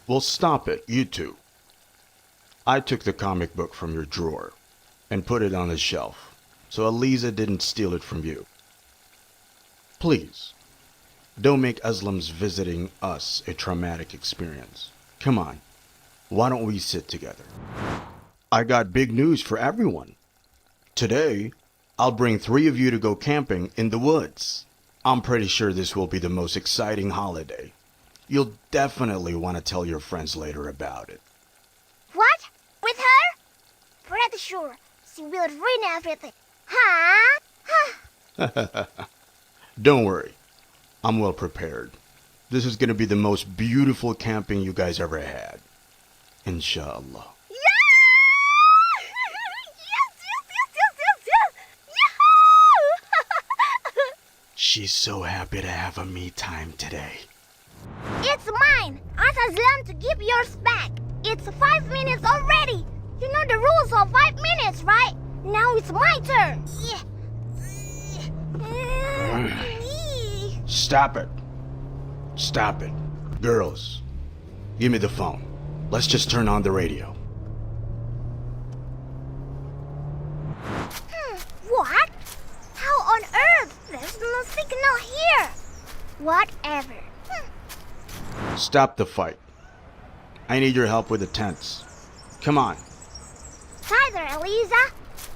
Well, stop it, you two. I took the comic book from your drawer and put it on the shelf, so Eliza didn't steal it from you. Please, don't make Aslam's visiting us a traumatic experience. Come on, why don't we sit together? I got big news for everyone. Today, I'll bring 3 of you to go camping in the woods. I'm pretty sure this will be the most exciting holiday. You'll definitely want to tell your friends later about it. What? With her? Pretty sure she will ruin everything. Huh? Don't worry, I'm well prepared. This is going to be the most beautiful camping you guys ever had. Inshallah. She's so happy to have a me time today. It's mine. Ask Aslam to give yours back. It's 5 minutes already. You know the rules of 5 minutes, right? Now it's my turn. Stop it. Stop it. Girls, give me the phone. Let's just turn on the radio. What? How on earth? There's no signal here. Whatever. Stop the fight. I need your help with the tents. Come on. Tighter, Eliza.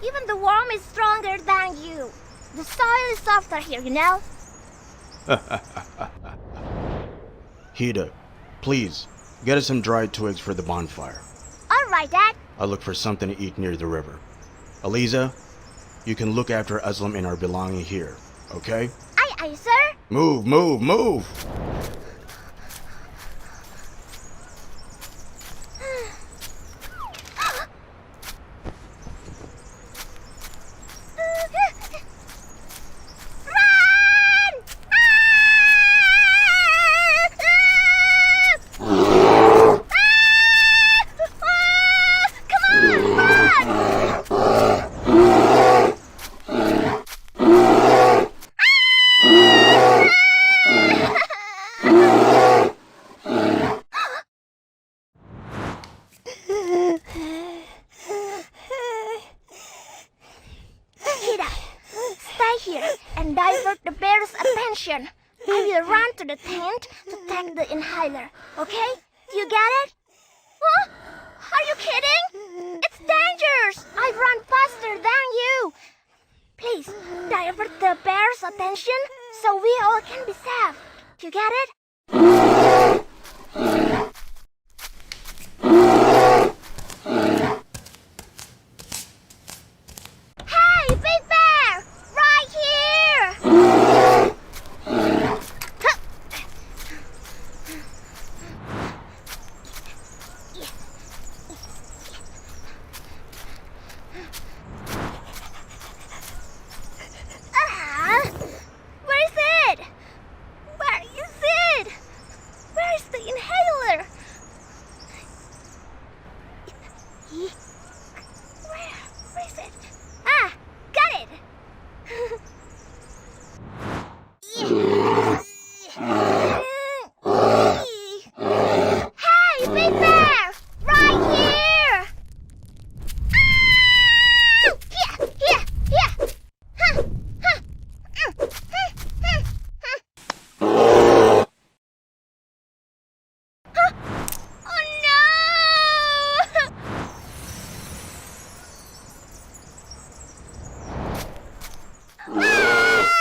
Even the worm is stronger than you. The soil is softer here, you know? Hida, please, get us some dried twigs for the bonfire. All right, Dad. I'll look for something to eat near the river. Eliza, you can look after Aslam and our belonging here, okay? Aye, sir. Move, move, move! And divert the bear's attention. I will run to the tent to take the inhaler, okay? You get it? Huh? Are you kidding? It's dangerous. I run faster than you. Please, divert the bear's attention so we all can be safe. You get it? Hey, Big Bear! Right here! Where is it? Where is it? Where is the inhaler?